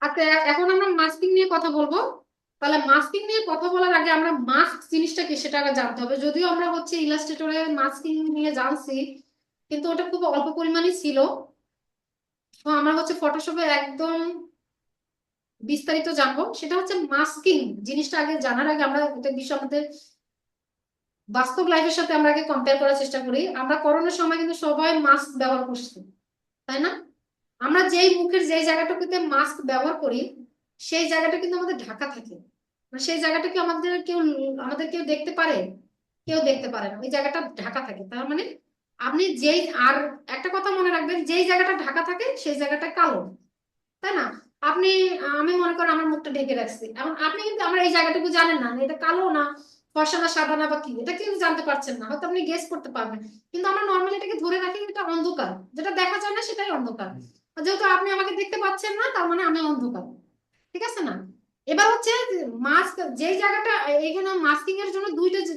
আচ্ছা, এখন আমরা মাস্কিং নিয়ে কথা বলবো। তাহলে মাস্কিং নিয়ে কথা বলার আগে আমরা মাস্ক জিনিসটা কি সেটা আগে জানতে হবে। যদিও আমরা হচ্ছে ইলাস্ট্রেটরে মাস্কিং নিয়ে জানছি, কিন্তু ওটা খুব অল্প পরিমাণই ছিল। তো আমরা হচ্ছে ফটোশপে একদম বিস্তারিত জানবো। সেটা হচ্ছে মাস্কিং জিনিসটা আগে জানার আগে আমরা এটা বিষয় আমাদের বাস্তব লাইফের সাথে আমরা আগে কম্পেয়ার করার চেষ্টা করি। আমরা করোনার সময় কিন্তু সবাই মাস্ক ব্যবহার করছি, তাই না? আমরা যেই মুখের যেই জায়গাটুকুতে মাস্ক ব্যবহার করি সেই জায়গাটা কিন্তু আমাদের ঢাকা থাকে। মানে সেই জায়গাটা কি আমাদের কেউ দেখতে পারে? কেউ দেখতে পারে না, ওই জায়গাটা ঢাকা থাকে। তার মানে আপনি যেই আর একটা কথা মনে রাখবেন, যেই জায়গাটা ঢাকা থাকে সেই জায়গাটা কালো, তাই না? আপনি আমি মনে করেন আমার মুখটা ঢেকে রাখছি, এখন আপনি কিন্তু আমার এই জায়গাটুকু জানেন না এটা কালো না ফর্সা না সাদা না বা কি, এটা কিন্তু জানতে পারছেন না। হয়তো আপনি গেস করতে পারবেন, কিন্তু আমরা নর্মালি এটাকে ধরে রাখি এটা অন্ধকার, যেটা দেখা যায় না সেটাই অন্ধকার। আর যেহেতু আপনি আমাকে দেখতে পাচ্ছেন না, তার মানে আমি অন্ধকার। ঠিক আছে না? এবার হচ্ছে মাস্ক যেই জায়গাটা, এখানে মাস্কিং এর জন্য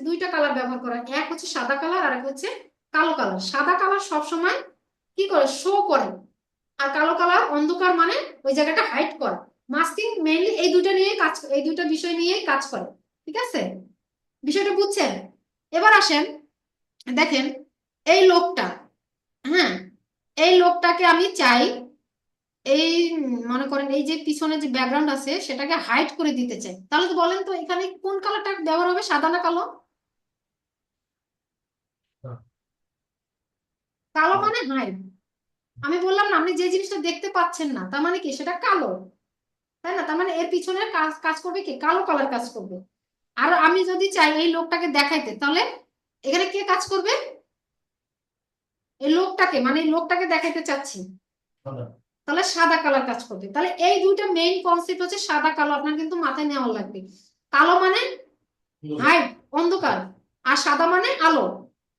দুইটা কালার ব্যবহার করা হয়। এক হচ্ছে সাদা কালার আর এক হচ্ছে কালো কালার। সাদা কালার সব সময় কি করে, শো করে। আর কালো কালার অন্ধকার, মানে ওই জায়গাটা হাইড করে। মাস্কিং মেইনলি এই দুইটা বিষয় নিয়েই কাজ করে। ঠিক আছে? বিষয়টা বুঝছেন? এবার আসেন, দেখেন এই লোকটা, হ্যাঁ, এই লোকটাকে আমি চাই এই মনে করেন এই যে পিছনে যে ব্যাকগ্রাউন্ড আছে সেটাকে হাইড করে দিতে চাই। তাহলে তো বলেন তো এখানে কোন কালারটা ব্যবহার হবে, সাদা না কালো? কালো মানে হাইড। আমি বললাম না, আপনি যে জিনিসটা দেখতে পাচ্ছেন না তার মানে কি সেটা কালো, তাই না? তার মানে এর পিছনে কাজ কাজ করবে কি, কালো কালার কাজ করবে। আর আমি যদি চাই এই লোকটাকে দেখাইতে, তাহলে এখানে কে কাজ করবে? এই লোকটাকে, মানে এই লোকটাকে দেখাইতে চাচ্ছি, তাহলে সাদা কালার কাজ করবে। তাহলে এই দুইটা মেইন কনসেপ্ট হচ্ছে সাদা কালো, আপনার কিন্তু মাথায় নেওয়া লাগবে। কালো মানে হাইড, অন্ধকার। আর সাদা মানে আলো।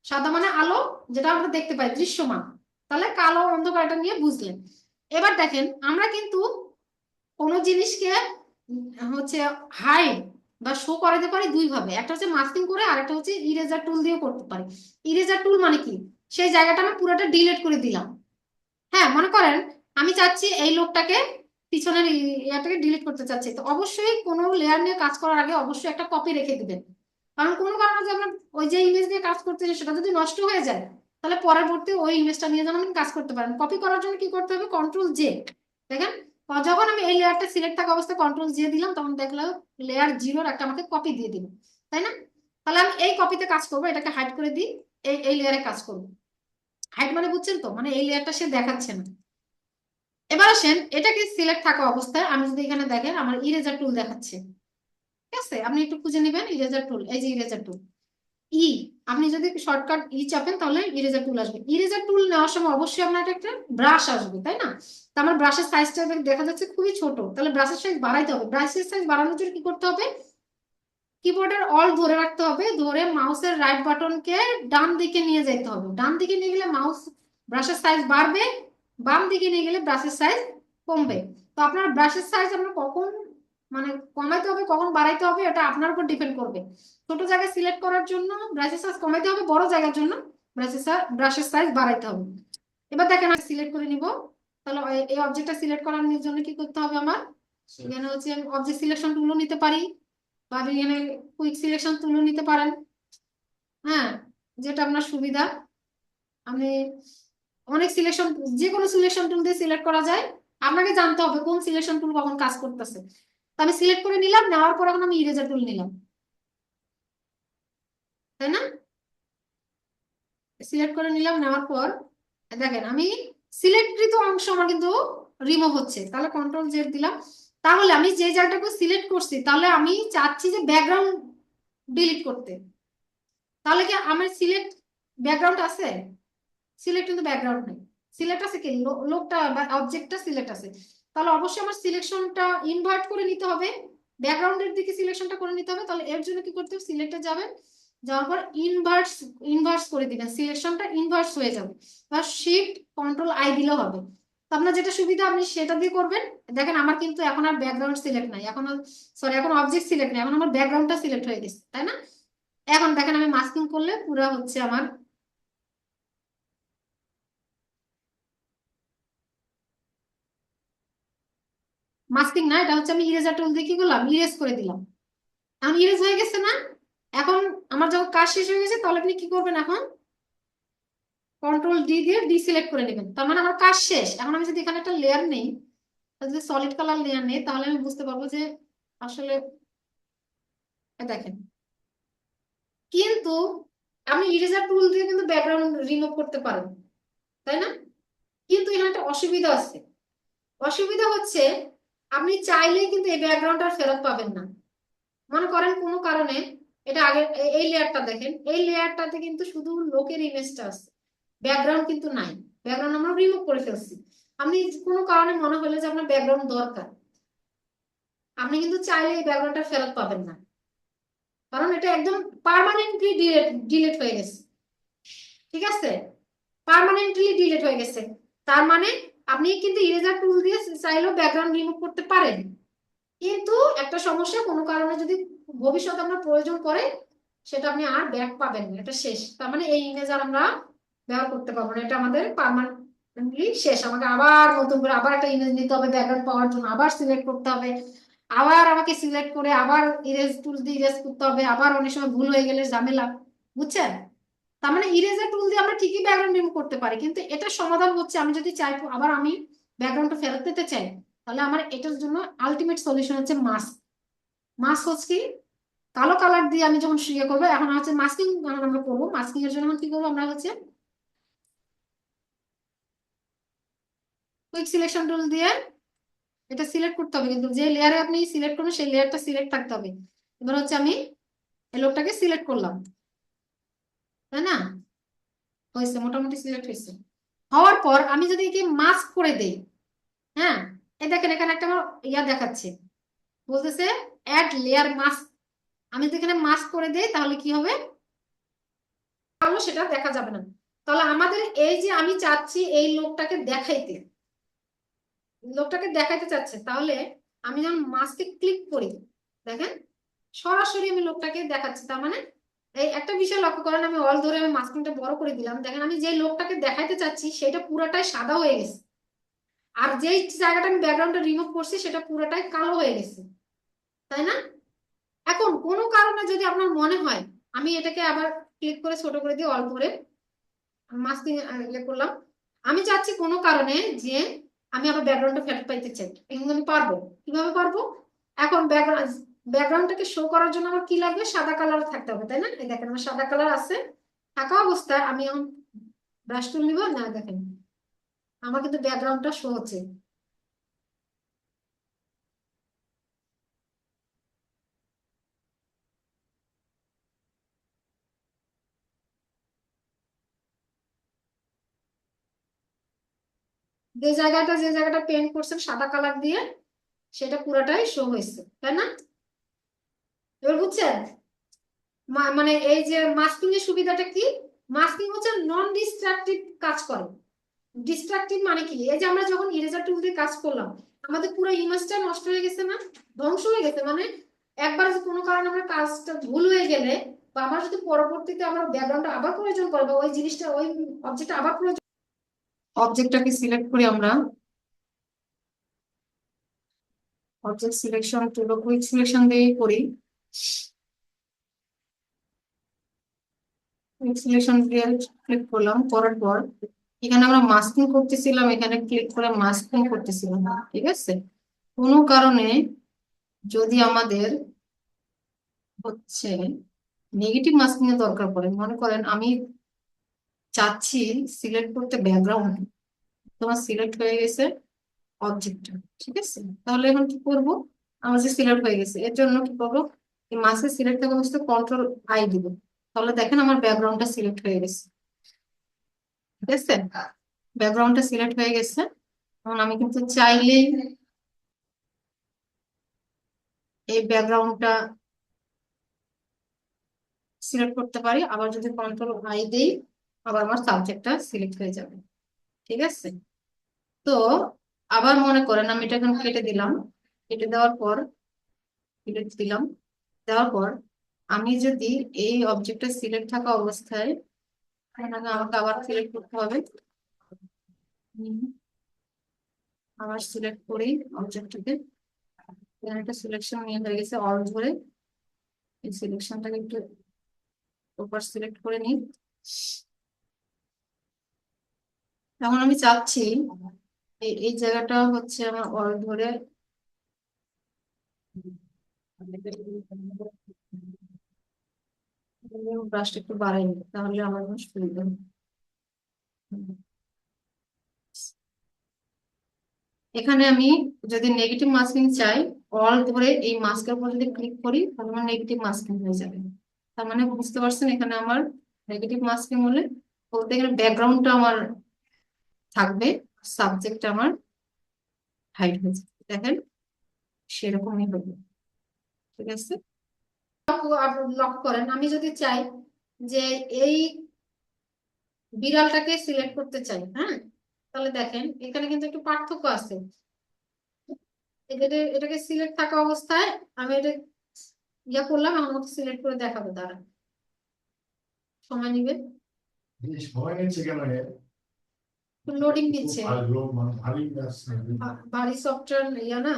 সাদা মানে আলো, যেটা আমরা দেখতে পাই, দৃশ্যমান। তাহলে কালো অন্ধকারটা নিয়ে বুঝলেন। এবার দেখেন আমরা কিন্তু কোনো জিনিসকে হচ্ছে হাইড বা শো করাতে পারি দুই ভাবে। একটা হচ্ছে মাস্কিং করে, আর একটা হচ্ছে ইরেজার টুল দিয়ে করতে পারি। ইরেজার টুল মানে কি, সেই জায়গাটা আমি পুরোটা ডিলিট করে দিলাম। হ্যাঁ, মনে করেন আমি চাচ্ছি এই লোকটাকে, পিছনের ইয়াটাকে ডিলিট করতে চাচ্ছি, তো অবশ্যই কোনো লেয়ার নিয়ে কাজ করার আগে অবশ্যই একটা কপি রেখে দিবেন। কারণ কোনো কারণে যদি আমরা ওই যে ইমেজ নিয়ে কাজ করতেছি সেটা যদি নষ্ট হয়ে যায়, তাহলে পরবর্তী ওই ইমেজটা নিয়ে যেন আপনি কাজ করতে পারেন। কপি করার জন্য কি করতে হবে, কন্ট্রোল জে। দেখেন, যখন আমি এই লেয়ারটা সিলেক্ট থাকা অবস্থায় কন্ট্রোল জে দিলাম, তখন দেখলাম লেয়ার জিরোর একটা আমাকে কপি দিয়ে দিল, তাই না? তাহলে আমি এই কপিতে কাজ করবো, এটাকে হাইড করে দিই, এই লেয়ারে কাজ করবো। হাইড মানে বুঝছেন তো, মানে এই লেয়ারটা সে দেখাচ্ছে না। এবার আসেন, এটাকে সিলেক্ট থাকা অবস্থায় আমি যদি এখানে দেখেন আমার ইরেজার টুল দেখাচ্ছে। ঠিক আছে, আপনি একটু খুঁজে নেবেন ইরেজার টুল, এই যে ইরেজার টুল ই। আপনি যদি শর্টকাট ই চাপেন তাহলে ইরেজার টুল আসবে। ইরেজার টুল নেওয়ার সময় অবশ্যই আপনার একটা ব্রাশ আসবে, তাই না? তো আমার ব্রাশের সাইজটা দেখা যাচ্ছে খুবই ছোট, তাহলে ব্রাশের সাইজ বাড়াইতে হবে। ব্রাশের সাইজ বাড়ানোর জন্য কি করতে হবে, কিবোর্ডের অল ধরে রাখতে হবে, ধরে মাউসের রাইট বাটনকে ডান দিকে নিয়ে যেতে হবে। ডান দিকে নিয়ে গেলে মাউস ব্রাশের সাইজ বাড়বে, বাম দিকে নিয়ে গেলে ব্রাশের সাইজ কমবে। তো আপনার ব্রাশের সাইজ আপনার কখন মানে কমাইতে হবে কখন বাড়াইতে হবে এটা আপনার উপর ডিপেন্ড করবে। ছোট জায়গায় সিলেক্ট করার জন্য ব্রাশের সাইজ কমাইতে হবে, বড় জায়গার জন্য ব্রাশের সাইজ বাড়াইতে হবে। এবার দেখেন আমি সিলেক্ট করে নিব। তাহলে এই অবজেক্টটা সিলেক্ট করার জন্য কি করতে হবে আমার, এখানে হচ্ছে আমি অবজেক্ট সিলেকশন টুলও নিতে পারি, বা আপনি এখানে কুইক সিলেকশন টুলও নিতে পারেন। হ্যাঁ, যেটা আপনার সুবিধা। আমি অনেক সিলেকশন, যে কোনো সিলেকশন টুল দিয়ে সিলেক্ট করা যায়। আপনাকে জানতে হবে কোন সিলেকশন টুল কখন কাজ করতেছে। তো আমি সিলেক্ট করে নিলাম, নেওয়ার পর এখন আমি ইরেজার টুল নিলাম, তাই না? সিলেক্ট করে নিলাম, নেওয়ার পর দেখেন আমি সিলেক্টকৃত অংশ আমার কিন্তু রিমুভ হচ্ছে। তাহলে কন্ট্রোল জেড দিলাম। তাহলে আমি যে জায়গাটাকে সিলেক্ট করছি, তাহলে আমি চাচ্ছি যে ব্যাকগ্রাউন্ড ডিলিট করতে। তাহলে কি আমার সিলেক্ট ব্যাকগ্রাউন্ড আছে? সিলেক্ট কিন্তু ব্যাকগ্রাউন্ড নেই। সিলেক্ট আছে কি, লোকটা বা অবজেক্টটা সিলেক্ট আছে। তাহলে অবশ্যই আমার সিলেকশনটা ইনভার্ট করে নিতে হবে, ব্যাকগ্রাউন্ডের দিকে সিলেকশনটা করে নিতে হবে। তাহলে এর জন্য কি করতে হবে, সিলেক্টে যাবেন, যাওয়ার পর ইনভার্স ইনভার্স করে দিবেন, সিলেকশনটা ইনভার্স হয়ে যাবে। বা শিফট কন্ট্রোল আই দিলেও হবে। তো আপনার যেটা সুবিধা আপনি সেটা দিয়ে করবেন। দেখেন আমার কিন্তু এখন আর ব্যাকগ্রাউন্ড সিলেক্ট নাই, এখন সরি এখন অবজেক্ট সিলেক্ট নাই, এখন আমার ব্যাকগ্রাউন্ডটা সিলেক্ট হয়ে গেছে, তাই না? এখন দেখেন আমি মাস্কিং করলে পুরো হচ্ছে আমার মাস্কিং না, এটা হচ্ছে আমি ইরেজার টুল দিয়ে কি করলাম, ইরেজ করে দিলাম। এখন ইরেজ হয়ে গেছে না? এখন আমার যখন কাজ শেষ হয়ে গেছে, তাহলে আপনি কি করবেন, এখন কন্ট্রোল ডি দিয়ে ডিসিলেক্ট করে নেবেন। তার মানে আমার কাজ শেষ। এখন আমি যদি এখানে একটা লেয়ার নেই, যদি সলিড কালার লেয়ার নেই, তাহলে আমি বুঝতে পারবো যে আসলে দেখেন। কিন্তু আপনি ইরেজার টুল দিয়ে কিন্তু ব্যাকগ্রাউন্ড রিমুভ করতে পারেন, তাই না? কিন্তু এখানে একটা অসুবিধা আছে। অসুবিধা হচ্ছে আপনি চাইলেই কিন্তু এই ব্যাকগ্রাউন্ডটা ফেরত পাবেন না। মনে করেন কোনো কারণে, এটা আগে এই লেয়ারটা দেখেন, এই লেয়ারটাতে কিন্তু শুধু লোকের ইমেজটা আছে, ব্যাকগ্রাউন্ড কিন্তু নাই। ব্যাকগ্রাউন্ড আমরা রিমুভ করে ফেলছি। আপনি কোনো কারণে মনে হলো যে আপনার ব্যাকগ্রাউন্ড দরকার, আপনি কিন্তু চাইলে এই ব্যাকগ্রাউন্ডটা ফেরত পাবেন না, কারণ এটা একদম পার্মানেন্টলি ডিলেট হয়ে গেছে। ঠিক আছে, পার্মানেন্টলি ডিলিট হয়ে গেছে। তার মানে আপনি কিন্তু ইরেজার টুল দিয়ে চাইলেও ব্যাকগ্রাউন্ড রিমুভ করতে পারেন, কিন্তু একটা সমস্যা, কোনো কারণে যদি ভবিষ্যতে আপনার প্রয়োজন পড়ে, সেটা আপনি আর ব্যাক পাবেন না, এটা শেষ। তার মানে এই ইমেজ আর আমরা ব্যবহার করতে পারবো না, এটা আমাদের পার্মানেন্টলি শেষ। আমাকে আবার নতুন করে আবার একটা ইমেজ নিতে হবে, ব্যাকগ্রাউন্ড পাওয়ার জন্য আবার সিলেক্ট করতে হবে, আবার আমাকে সিলেক্ট করে আবার ইরেজ টুল দিয়ে ইরেজ করতে হবে, আবার অনেক সময় ভুল হয়ে গেলে ঝামেলা। বুঝছেন? তার মানে ইরেজার টুল দিয়ে আমরা ঠিকই ব্যাকগ্রাউন্ড রিমুভ করতে পারি, কিন্তু এটা সমাধান হচ্ছে আমি যদি চাই আবার আমি ব্যাকগ্রাউন্ডটা ফেরত দিতে চাই, তাহলে আমার এটার জন্য আলটিমেট সলিউশন হচ্ছে মাস্ক। মাস্ক হচ্ছে কি, কালো কালার দিয়ে আমি যখন শুয়ে করবো, এখন হচ্ছে মাস্কিং আমরা করবো। মাস্কিং এর জন্য কি করবো, আমরা হচ্ছে কুইক সিলেকশন টুল দিয়ে এটা সিলেক্ট করতে হবে, কিন্তু যে লেয়ারে আপনি সিলেক্ট করবেন সেই লেয়ারটা সিলেক্ট থাকতে হবে। এবার হচ্ছে আমি এই লোকটাকে সিলেক্ট করলাম, তাই না? হয়েছে, মোটামুটি সিলেক্ট হয়েছে। হওয়ার পর আমি যদি একে মাস্ক করে দেই, হ্যাঁ, এই দেখেন এখানে একটা আমার ইয়া দেখাচ্ছে, বলতেছে অ্যাড লেয়ার মাস্ক। আমি যদি এখানে মাস্ক করে দেই, তাহলে কি হবে, তাহলে সেটা দেখা যাবে না। তাহলে আমাদের এই যে আমি চাচ্ছি এই লোকটাকে দেখাইতে, লোকটাকে দেখাইতে চাচ্ছে, তাহলে আমি যখন মাস্কে ক্লিক করি, দেখেন সরাসরি আমি লোকটাকে দেখাচ্ছি। তার মানে এই একটা বিষয় লক্ষ্য করেন, আমি অল ধরে আমি মাস্কিংটা বড় করে দিলাম, দেখেন আমি যে লোকটাকে দেখাইতে চাচ্ছি সেটা পুরোটাই সাদা হয়ে গেছে, আর যেই জায়গাটা আমি ব্যাকগ্রাউন্ডটা রিমুভ করছি সেটা পুরোটাই কালো হয়ে গেছে, তাই না? এখন কোনো কারণে যদি আপনার মনে হয়, আমি এটাকে আবার ক্লিক করে ছোট করে দিয়ে অল্প করে মাস্কিং ইয়ে করলাম, আমি চাচ্ছি কোনো কারণে যে আমি আবার ব্যাকগ্রাউন্ডটা ফেরত পাইতে চাই, কিন্তু আমি পারবো। কিভাবে পারবো? এখন ব্যাকগ্রাউন্ডটাকে শো করার জন্য আমার কি লাগবে, সাদা কালার থাকতে হবে, তাই না? এই দেখেন আমার সাদা কালার আছে, থাকা অবস্থায় আমি এখন ব্রাশ টুল নিব না, দেখেন আমার কিন্তু ব্যাকগ্রাউন্ডটা শো হচ্ছে। যে জায়গাটা পেন্ট করছেন সাদা কালার দিয়ে, সেটা পুরাটাই শো হয়েছে, তাই না? এবার বুঝছেন? মানে এই যে মাস্কিং এর সুবিধাটা কি, মাস্কিং হচ্ছে নন ডিস্ট্রাকটিভ কাজ করে। ডিস্ট্রাকটিভ মানে কি, এই যে আমরা যখন ইরেজার টুল দিয়ে কাজ করলাম, আমাদের পুরো ইমেজটা নষ্ট হয়ে গেছে না, ধ্বংস হয়ে গেছে। মানে একবার যদি কোনো কারণে আমরা কাজটা ভুল হয়ে গেলে, বা আমার যদি পরবর্তীতে আমার ব্যাকগ্রাউন্ডটা আবার প্রয়োজন পড়ে, বা ওই জিনিসটা ওই অবজেক্টটা আবার প্রয়োজন, অবজেক্টটাকে সিলেক্ট করি আমরা, object selection tool quick selection দিয়ে করি, কুইক সিলেকশন দিয়ে ক্লিক করলাম, করার পর এখানে আমরা মাস্কিং করতেছিলাম, এখানে ক্লিক করে মাস্কিং করতেছিলাম, ঠিক আছে? কোনো কারণে যদি আমাদের হচ্ছে নেগেটিভ মাস্কিং এর দরকার পড়ে, মনে করেন আমি চাচ্ছি সিলেক্ট করতে ব্যাকগ্রাউন্ড, তোমার সিলেক্ট হয়ে গেছে অবজেক্ট, ঠিক আছে? তাহলে এখন কি করব, আমার যে সিলেক্ট হয়ে গেছে এর জন্য কি করবো, এই মাসে সিলেক্ট থাকা অবস্থায় কন্ট্রোল আই দিব, তাহলে দেখেন আমার ব্যাকগ্রাউন্ডটা সিলেক্ট হয়ে গেছে, ঠিক আছে? ব্যাকগ্রাউন্ডটা সিলেক্ট হয়ে গেছে। এখন আমি কিন্তু চাইলেই এই ব্যাকগ্রাউন্ডটা সিলেক্ট করতে পারি, আবার যদি কন্ট্রোল আই দেই, আবার আমার সাবজেক্টটা সিলেক্ট হয়ে যাবে, ঠিক আছে? তো আবার মনে করেন আমি এটা এখন কেটে দিলাম, কেটে দেওয়ার পর কেটে দিলাম, দেওয়ার পর আমি যদি এই অবজেক্টটা সিলেক্ট থাকা অবস্থায়, আমাকে আবার সিলেক্ট করতে হবে, হুম, আবার সিলেক্ট করি অবজেক্টটাকে, এখানে একটা সিলেকশন নিয়ে হয়ে গেছে অল ধরে। এই সিলেকশনটাকে একটু প্রপার সিলেক্ট করে নিই। এখন আমি চাচ্ছি এই জায়গাটা হচ্ছে আমার অল ধরে ব্রাশটা একটু বাড়াই নিই, তাহলে আমার কোনো সুবিধা হবে। এখানে আমি যদি নেগেটিভ মাস্কিং চাই, অল ধরে এই মাস্কের উপর যদি ক্লিক করি তাহলে আমার নেগেটিভ মাস্কিং হয়ে যাবে। তার মানে বুঝতে পারছেন এখানে আমার নেগেটিভ মাস্কিং হলে বলতে গেলে ব্যাকগ্রাউন্ডটা আমার থাকবে, সাবজেক্ট আমার হাইড হয়ে যাবে। দেখেন সেরকমই হবে। ঠিক আছে, লক্ষ্য করেন আমি যদি চাই যে এই বিড়ালটাকে সিলেক্ট করতে চাই, হ্যাঁ, তাহলে দেখেন এখানে কিন্তু একটু পার্থক্য আছে। এটাকে সিলেক্ট থাকা অবস্থায় আমি এটা ইয়া করলাম, আমার মতো সিলেক্ট করে দেখাবো, দাঁড়া সময় নিবে, সময় নিচ্ছে কেন? লোডিং দিচ্ছে, ভারী সফটওয়্যার ইয়া না,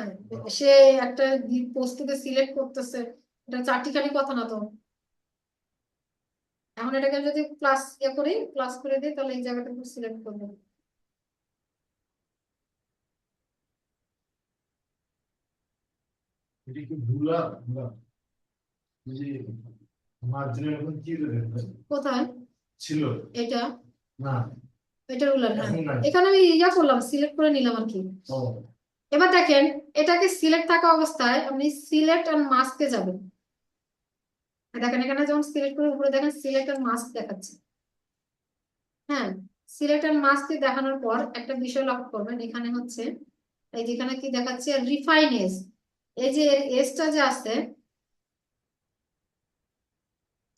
সে একটা বস্তুকে সিলেক্ট করতেছে, এটা চারটিখানি কথা না তো। এখন এটাকে যদি প্লাস ইয়ে করি, প্লাস করে দিই, তাহলে এই জায়গাটা সিলেক্ট করবো। এটা কি ভুলা মার্জিনের এখন কি কোথায় ছিল এটা? না, এটা রুলার, হ্যাঁ এখানে আমি ইয়া করলাম, সিলেক্ট করে নিলাম আর কি। এবার দেখেন এটাকে সিলেক্ট থাকা অবস্থায় আপনি সিলেক্ট আর মাস্কে যাবেন। দেখেন এখানে যখন সিলেক্ট করে উপরে দেখেন সিলেক্ট আর মাস্ক দেখাচ্ছে। হ্যাঁ, সিলেক্ট আর মাস্ক দেখানোর পর একটা বিষয় লক্ষ্য করবেন, এখানে হচ্ছে এই যেখানে কি দেখাচ্ছে রিফাইন এজ, এই যে এজটা যে আছে,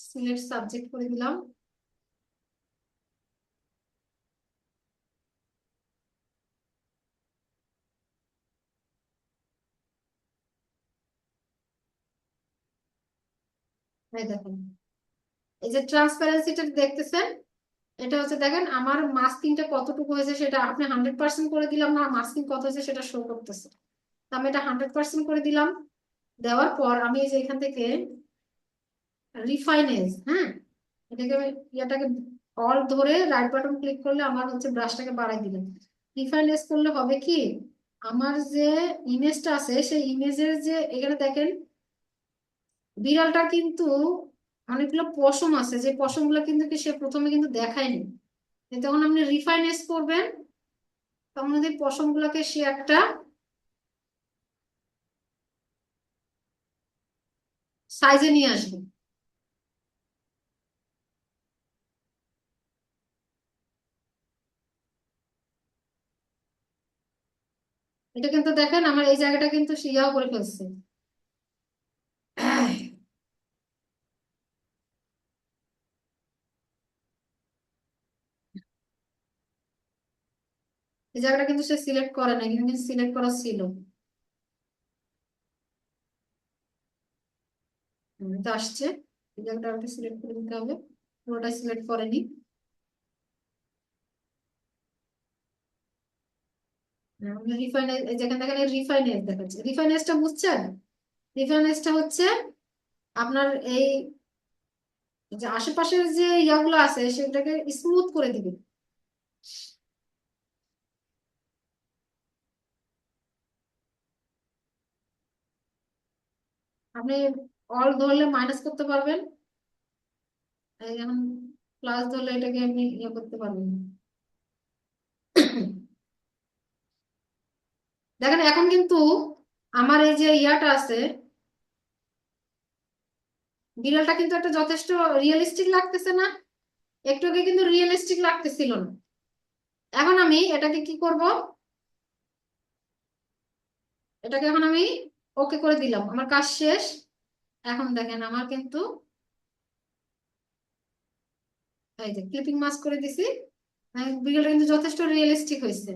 সিলেক্ট সাবজেক্ট করে দিলাম। এই দেখেন এই যে ট্রান্সপারেন্সিটা দেখতেছেন, এটা হচ্ছে দেখেন আমার মাস্কিংটা কতটুকু হয়েছে, সেটা আপনি 100% করে দিলাম না, মাস্কিং কত হয়েছে সেটা শো করতেছে। আমি এটা 100% করে দিলাম। দেওয়ার পর আমি এই যে এখান থেকে রিফাইনেজ, হ্যাঁ, এটাকে ইয়াটাকে অল ধরে রাইট বাটন ক্লিক করলে আমার হচ্ছে ব্রাশটাকে বাড়াই দিলাম। রিফাইনেজ করলে হবে কি, আমার যে ইমেজটা আছে সেই ইমেজের যে এখানে দেখেন বিড়ালটা কিন্তু অনেকগুলো পশম আছে, যে পশম গুলো কিন্তু সে প্রথমে কিন্তু দেখায়নি। যখন আপনি রিফাইনেজ করবেন তখন যদি পশম গুলাকে সে একটা সাইজে নিয়ে আসবে। এটা কিন্তু দেখেন আমার এই জায়গাটা কিন্তু ইয়াও করে ফেলছে। এই জায়গাটা কিন্তু সে সিলেক্ট করে না, কিন্তু সিলেক্ট করা ছিল। তো আসছে, এই জায়গাটা আমাকে সিলেক্ট করে দিতে হবে, পুরোটা সিলেক্ট করেনি। রিফাইনাইজ, যেখানে দেখেন রিফাইনাইজ দেখাচ্ছে, রিফাইনাইজটা বুঝছেন? রিফাইনাইজটা হচ্ছে আপনার এই যে আশেপাশের যে ইয়াগুলো আছে সেটাকে স্মুথ করে দিবে। আপনি অল ধরলে মাইনাস করতে পারবেন, এই এখন প্লাস ধরলে এটাকে আপনি ইয়ে করতে পারবেন। দেখেন এখন কিন্তু আমার এই যে ইয়াটা আছে, বিড়ালটা কিন্তু একটা যথেষ্ট রিয়েলিস্টিক লাগতেছে না? একটু আগে কিন্তু রিয়েলিস্টিক লাগতেছিল না। এখন আমি এটাকে কি করব, এটাকে এখন আমি ওকে করে দিলাম, আমার কাজ শেষ। এখন দেখেন আমার কিন্তু এই যে ক্লিপিং মাস্ক করে দিছি, বিড়ালটা কিন্তু যথেষ্ট রিয়েলিস্টিক হয়েছে।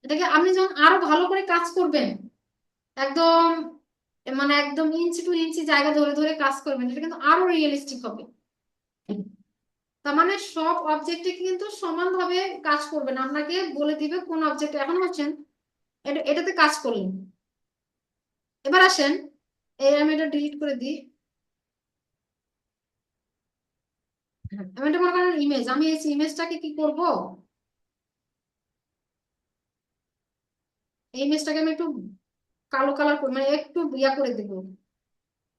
এটাকে আপনি যখন আরো ভালো করে কাজ করবেন, একদম মানে একদম ইঞ্চি টু ইঞ্চি জায়গা ধরে ধরে কাজ করবেন, এটা কিন্তু আরো রিয়েলিস্টিক হবে। তার মানে সব অবজেক্টে কিন্তু সমানভাবে কাজ করবে না, আপনাকে বলে দিবে কোন অবজেক্ট। এখন হচ্ছেন এটাতে কাজ করলেন, এবার আসেন, এই আমি এটা ডিলিট করে দিই। আমি এটা মনে করেন ইমেজ, আমি এই ইমেজটাকে কি করব, এই ইমেজটাকে আমি একটু কালো কালার করে, মানে একটু ইয়া করে দিব,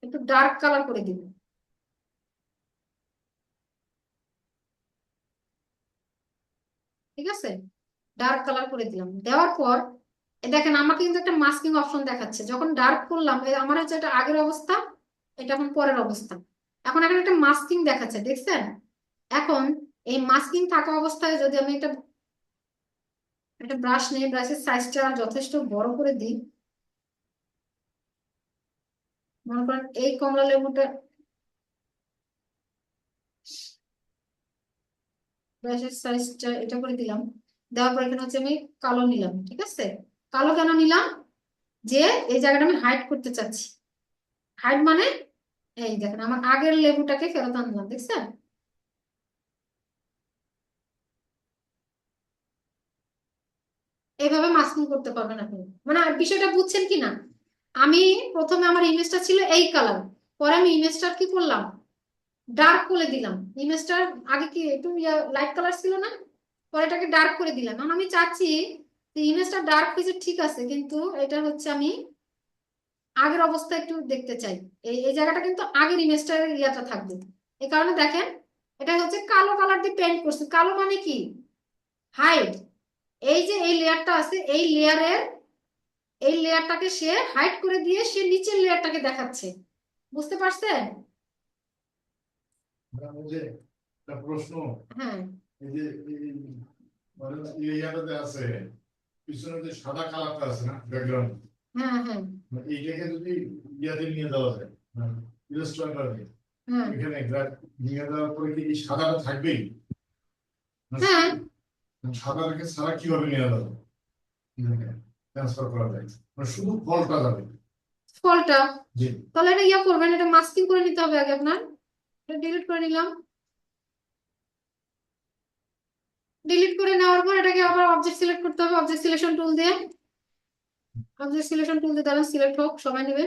একটু ডার্ক কালার করে দিব। ঠিক আছে, ডার্ক কালার করে দিলাম। দেওয়ার পর দেখেন আমাকে কিন্তু একটা মাস্কিং অপশন দেখাচ্ছে। যখন ডার্ক করলাম আমার হচ্ছে এটা আগের অবস্থা, এটা এখন পরের অবস্থা। এখন এখানে একটা মাস্কিং দেখাচ্ছে, দেখছেন? এখন এই মাস্কিং থাকা অবস্থায় যদি আমি একটা একটা ব্রাশ নিয়ে ব্রাশের সাইজটা যথেষ্ট বড় করে দিই, মনে করেন এই কমলা লেবুটা ব্রাশের সাইজটা এটা করে দিলাম। দেওয়ার পর এখানে হচ্ছে আমি কালো নিলাম। ঠিক আছে, কালো কেন নিলাম, যে এই জায়গাটা আমি হাইড করতে চাচ্ছি। হাইড মানে এই দেখেন আমার আগের লেবুটাকে ফেরত আনলাম, দেখছেন? এইভাবে মাস্কিং করতে পারবেন আপনি। মানে বিষয়টা বুঝছেন কি না? আমি প্রথমে আমার ইমেজটা ছিল এই কালার, পরে আমি ইমেজটা কি করলাম, ডার্ক করে দিলাম। ইমেজটার আগে কি একটু লাইট কালার ছিল না, পরে এটাকে ডার্ক করে দিলাম। এখন আমি চাচ্ছি যে ইমেজটা ডার্ক হয়েছে ঠিক আছে, কিন্তু এটা হচ্ছে আমি আগের অবস্থা একটু দেখতে চাই। এই এই জায়গাটা কিন্তু আগের ইমেজটার ইয়াটা থাকবে। এই কারণে দেখেন এটা হচ্ছে কালো কালার দিয়ে পেন্ট করছে। কালো মানে কি, হাইড। এই যে এই লেয়ারটা আছে, এই লেয়ারটাকে সে হাইড করে দিয়ে সে নিচের লেয়ারটাকে দেখাচ্ছে। বুঝতে পারছেন? ওই যে একটা প্রশ্ন, হ্যাঁ এই যে মানে ইয়াটাতে আছে, পিছনে যে সাদা কালারটা আছে না ব্যাকগ্রাউন্ড, হ্যাঁ হ্যাঁ এইটাকে যদি ইয়াতে নিয়ে যাওয়া যায়, ইলাস্ট্রেটরে, হ্যাঁ এখানে নিয়ে যাওয়ার পরে কি এই সাদাটা থাকবেই? হ্যাঁ সাদাটাকে ছাড়া কিভাবে নিয়ে যাবে, ট্রান্সফার করা যায়? মানে শুধু ফলটা যাবে। ফলটা, জি। তাহলে এটা ইয়া করবেন, এটা মাস্কিং করে নিতে হবে আগে আপনার। এটা ডিলিট করে নিলাম। ডিলিট করে নেওয়ার পর এটাকে আবার অবজেক্ট সিলেক্ট করতে হবে, অবজেক্ট সিলেকশন টুল দিয়ে। অবজেক্ট সিলেকশন টুল দিয়ে দাঁড়ান, সিলেক্ট হোক, সময় নেবে।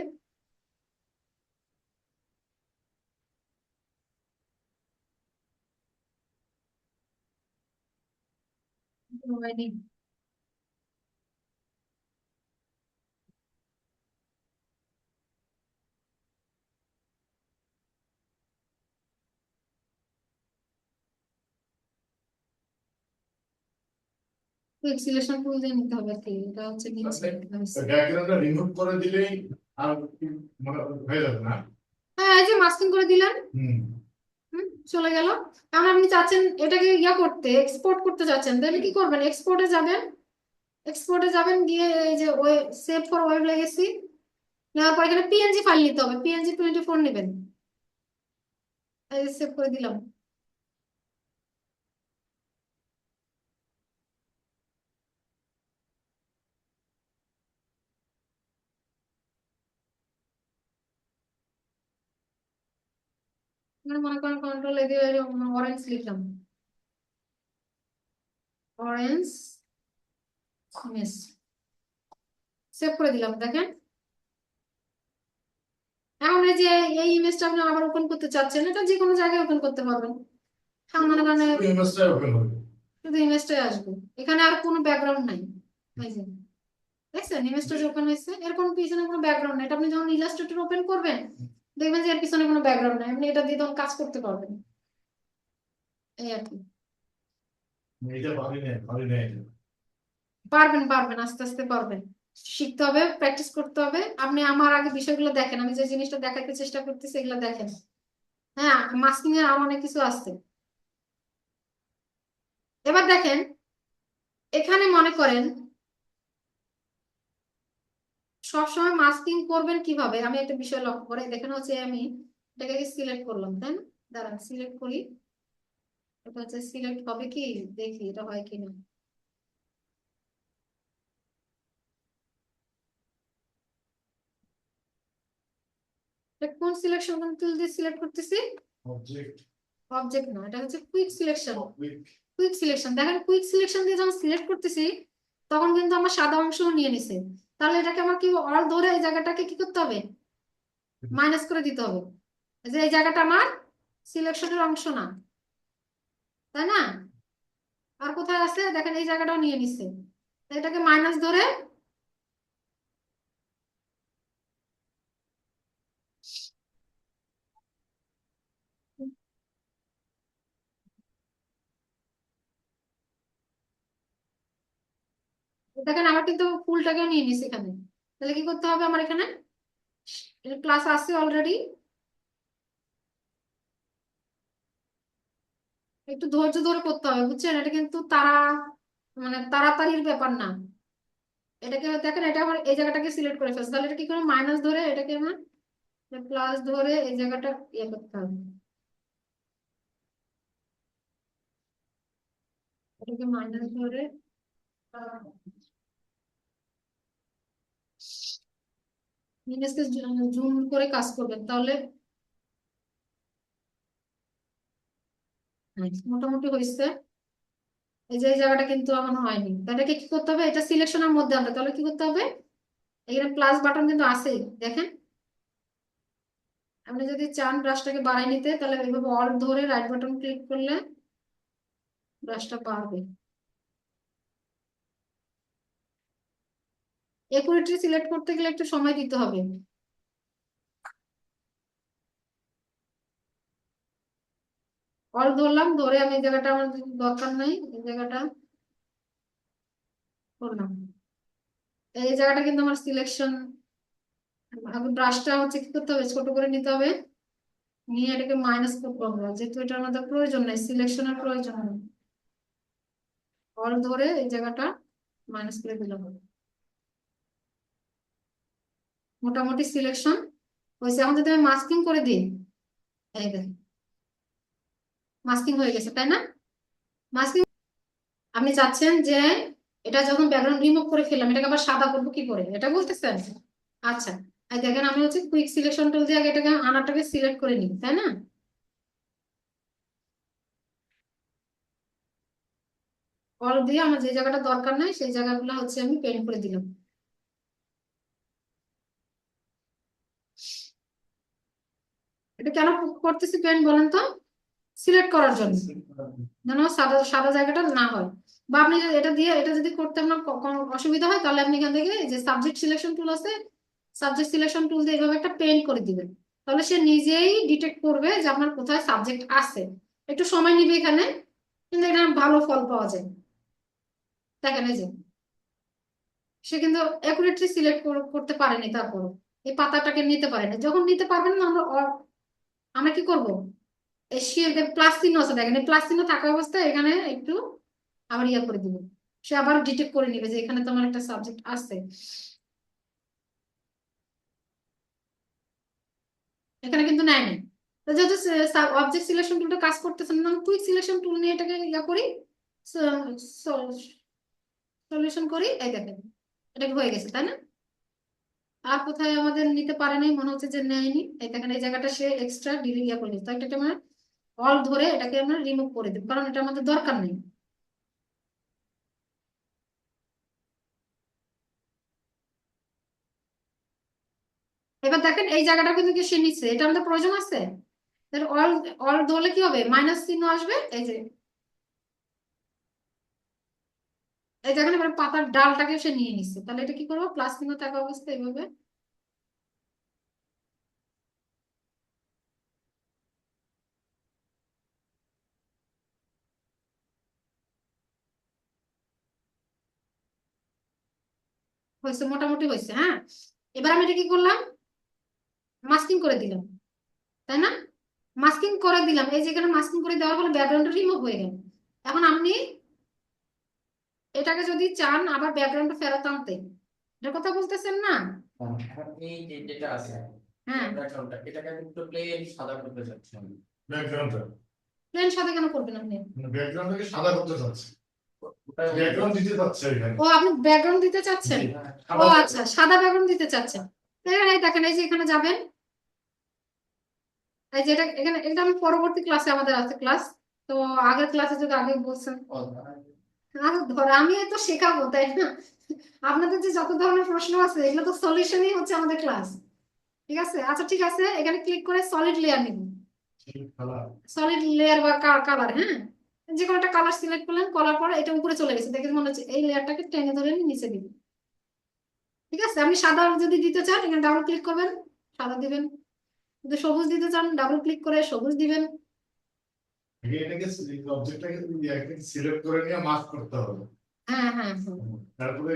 সময় নেই। কুইক সিলেকশন টুল দিয়ে নিতে হবে আর কি। এটা হচ্ছে নিচে। ব্যাকগ্রাউন্ডটা রিমুভ করে দিলেই আর মানে হয়ে যাবে না? হ্যাঁ, এই যে মাস্কিং করে দিলেন, হুম। চলে গেল। এখন আপনি চাচ্ছেন এটাকে ইয়া করতে, এক্সপোর্ট করতে চাচ্ছেন, তাহলে কি করবেন, এক্সপোর্টে যাবেন। এক্সপোর্টে যাবেন, গিয়ে এই যে সেভ ফর ওয়েব লেগেসি নেওয়ার পর এখানে পিএনজি ফাইল নিতে হবে, PNG 24 নেবেন। এই সেভ করে দিলাম। এখানে মনে করেন কন্ট্রোল এ দিয়ে অরেঞ্জ লিখলাম, অরেঞ্জ ইমেজ, সেভ করে দিলাম। দেখেন এখন এই যে এই ইমেজটা আপনি আবার ওপেন করতে চাচ্ছেন, এটা যে কোনো জায়গায় ওপেন করতে পারবেন। হ্যাঁ, মনে করেন ইমেজটাই ওপেন হবে। শুধু ইমেজটাই আসবে, এখানে আর কোনো ব্যাকগ্রাউন্ড নাই। এই যে দেখছেন ইমেজটা যে ওপেন হয়েছে, এর কোনো পিছনে কোনো ব্যাকগ্রাউন্ড নাই। এটা আপনি যখন ইলাস্ট্রেটর ওপেন করবেন দেখবেন যে এর পিছনে কোনো ব্যাকগ্রাউন্ড নাই, আপনি এটা দিয়ে তখন কাজ করতে পারবেন। এই আর কি। এটা ভাবি নেই এটা। পারবেন পারবেন, আস্তে আস্তে পারবেন। শিখতে হবে, প্র্যাকটিস করতে হবে। আপনি আমার আগে বিষয়গুলো দেখেন, আমি যে জিনিসটা দেখাতে চেষ্টা করতেছি এগুলো দেখেন। হ্যাঁ, মাস্কিং এর আরো অনেক কিছু আছে। এবার দেখেন এখানে মনে করেন সবসময় মাস্কিং করবেন কিভাবে, আমি একটা বিষয় লক্ষ্য করে দেখেন হচ্ছে আমি এটাকে সিলেক্ট করলাম, তাই না? দাঁড়ান সিলেক্ট করি। এটা হচ্ছে সিলেক্ট হবে কি, দেখি এটা হয় কিনা। এটা কোন সিলেকশন টুল দিয়ে সিলেক্ট করতেছি? অবজেক্ট। অবজেক্ট না, এটা হচ্ছে quick selection. Week. Quick selection, দেখেন কুইক সিলেকশন দিয়ে যখন সিলেক্ট করতেছি তখন কিন্তু আমার সাদা অংশ নিয়ে নিছে। তাহলে এটাকে আমার কি অল ধরে এই জায়গাটাকে কি করতে হবে, মাইনাস করে দিতে হবে, যে এই জায়গাটা আমার সিলেকশনের অংশ না, তাই না? আর কোথায় আছে দেখেন, এই জায়গাটাও নিয়ে নিচ্ছে, এটাকে মাইনাস ধরে দেখেন আমার কিন্তু ফুলটাকে নিয়ে নিচ্ছে এখানে। তাহলে কি করতে হবে আমার এখানে, ক্লাস আছে অলরেডি, একটু ধৈর্য ধরে করতে হবে, বুঝছেন? এটা কিন্তু তাড়াতাড়ির ব্যাপার না। এটাকে দেখেন, এটা আমার এই জায়গাটাকে সিলেক্ট করে ফেলছে, তাহলে এটা কি করে মাইনাস ধরে এটাকে আমার প্লাস ধরে এই জায়গাটা ইয়ে করতে হবে, এটাকে মাইনাস ধরে মাইনাসকে জুম করে কাজ করবেন তাহলে মোটামুটি হয়েছে। এই যে এই জায়গাটা কিন্তু আমার হয়নি, তাহলে কি করতে হবে, এটা সিলেকশনের মধ্যে আনতে, তাহলে কি করতে হবে, এখানে প্লাস বাটন কিন্তু আছেই দেখেন। আপনি যদি চান ব্রাশটাকে বাড়াই নিতে, তাহলে এইভাবে অল্ট ধরে রাইট বাটন ক্লিক করলে ব্রাশটা বাড়বে। একুরেটলি সিলেক্ট করতে গেলে একটু সময় দিতে হবে। অল্ট ধরলাম, ধরে আমি এই জায়গাটা আমার দরকার নাই, এই জায়গাটা করলাম, এই জায়গাটা কিন্তু আমার সিলেকশন। আগে ব্রাশটা হচ্ছে কি করতে হবে, ছোট করে নিতে হবে, নিয়ে এটাকে মাইনাস করবো আমরা, যেহেতু এটা আমাদের প্রয়োজন নাই, সিলেকশনের প্রয়োজন নেই। অল ধরে এই জায়গাটা মাইনাস করে দিলাম, মোটামুটি সিলেকশন হয়েছে। এখন যদি আমি মাস্কিং করে দিই, এই দেখেন মাস্কিং হয়ে গেছে, তাই না? মাস্কিং, আপনি চাচ্ছেন যে এটা যখন ব্যাকগ্রাউন্ড রিমুভ করে ফেললাম, এটাকে আবার সাদা করবো কি করে, এটা বলতেছেন? আচ্ছা, এই দেখেন আমি হচ্ছে কুইক সিলেকশন টুল দিয়ে আগে এটাকে আনারটাকে সিলেক্ট করে নিই, তাই না? অল দিয়ে আমার যে জায়গাটা দরকার নাই সেই জায়গাগুলো হচ্ছে আমি পেন্ট করে দিলাম। এটা কেন করতেছি পেন্ট বলেন তো? সিলেক্ট করার জন্য, যেন সাদা সাদা জায়গাটা না হয়। বা আপনি যদি এটা দিয়ে এটা যদি করতে আপনার কোনো অসুবিধা হয়, তাহলে আপনি এখান থেকে যে সাবজেক্ট সিলেকশন টুল আছে, সাবজেক্ট সিলেকশন টুল দিয়ে এইভাবে একটা পেন্ট করে দিবেন, তাহলে সে নিজেই ডিটেক্ট করবে যে আপনার কোথায় সাবজেক্ট আছে। একটু সময় নিবে এখানে, কিন্তু এখানে ভালো ফল পাওয়া যায়। দেখেন এই যে সে কিন্তু অ্যাকুরেটলি সিলেক্ট করতে পারেনি, তারপর এই পাতাটাকে নিতে পারেনি। যখন নিতে পারবেন না, আমরা আমরা কি করব, এই প্লাস চিহ্ন আছে দেখেন, এই প্লাস চিহ্ন থাকা অবস্থায় এখানে একটু আবার ইয়া করে দিব, সে আবার ডিটেক্ট করে নিবে যে এখানে তোমার একটা সাবজেক্ট আছে। এখানে কিন্তু নেয় নাই। তো যেহেতু অবজেক্ট সিলেকশন টুলটা কাজ করতেছে না, কুইক সিলেকশন টুল নিয়ে এটাকে ইয়া করি, সলিউশন করি, এই দেখেন এটা হয়ে গেছে, তাই না? আর কোথায় আমাদের নিতে পারে নাই, মনে হচ্ছে যে নেয়নি, এই দেখেন এই জায়গাটা সে এক্সট্রা ডিলিট ইয়া করে দিচ্ছে, তো এটা আমরা অল ধরে এটাকে আমরা রিমুভ করে দেব, কারণ এটা আমাদের দরকার নেই। এবার দেখেন এই জায়গাটা কিন্তু কি সে নিচ্ছে, এটা আমাদের প্রয়োজন আছে। অল অল ধরলে কি হবে, মাইনাস চিহ্ন আসবে, এই যে এই দেখেন এবার পাতার ডালটাকে সে নিয়ে নিচ্ছে, তাহলে এটা কি করবো, প্লাস চিহ্ন থাকা অবস্থায় এইভাবে হয়েছে, মোটামুটি হয়েছে। হ্যাঁ, এবার আমি এটা কি করলাম, মাস্কিং করে দিলাম, তাই না? মাস্কিং করে দিলাম, এই যেখানে মাস্কিং করে দেওয়ার ফলে ব্যাকগ্রাউন্ডটা রিমুভ হয়ে গেল। এখন আপনি এটাকে যদি চান আবার ব্যাকগ্রাউন্ড ফেরত আনতে, এটার কথা বলতেছেন না? এখন এই যে যেটা আছে হ্যাঁ, ব্যাকগ্রাউন্ডটা এটাকে আমি একটু প্লেন সাদা করতে চাচ্ছি আমি। ব্যাকগ্রাউন্ডটা প্লেন সাথে কেন করবেন আপনি? ব্যাকগ্রাউন্ডটাকে সাদা করতে চাচ্ছে, ওটাই ব্যাকগ্রাউন্ড দিতে চাচ্ছে এখানে। ও আপনি ব্যাকগ্রাউন্ড দিতে চাচ্ছেন? জি, ও সাদা আচ্ছা, সাদা ব্যাকগ্রাউন্ড দিতে চাচ্ছেন। তাহলে এই দেখেন এই যে এখানে যাবেন, এই যে এটা এখানে, এটা আমি পরবর্তী ক্লাসে আমাদের আছে ক্লাস, তো আগের ক্লাসে যদি আগে বলছেন, ও, আর ধর আমি তো শেখাবো তাই না, আপনাদের যে যত ধরনের প্রশ্ন আছে এগুলো তো সলিউশনই হচ্ছে আমাদের ক্লাস। ঠিক আছে, আচ্ছা ঠিক আছে, এখানে ক্লিক করে সলিড লেয়ার নিব। কালার সলিড লেয়ার বা কালার, হ্যাঁ, যে কোনো একটা কালার সিলেক্ট করলেন, করার পর এটা উপরে চলে গেছে, দেখে মনে হচ্ছে এই লেয়ারটাকে টেনে ধরে নিচে দিবেন। ঠিক আছে, আপনি সাদা যদি দিতে চান এখানে ডাবল ক্লিক করবেন, সাদা দিবেন। যদি সবুজ দিতে চান ডাবল ক্লিক করে সবুজ দিবেন। এটাকে অবজেক্টটাকে সিলেক্ট করে নিয়ে মাস্ক করতে হবে, হ্যাঁ হ্যাঁ হ্যাঁ, তারপরে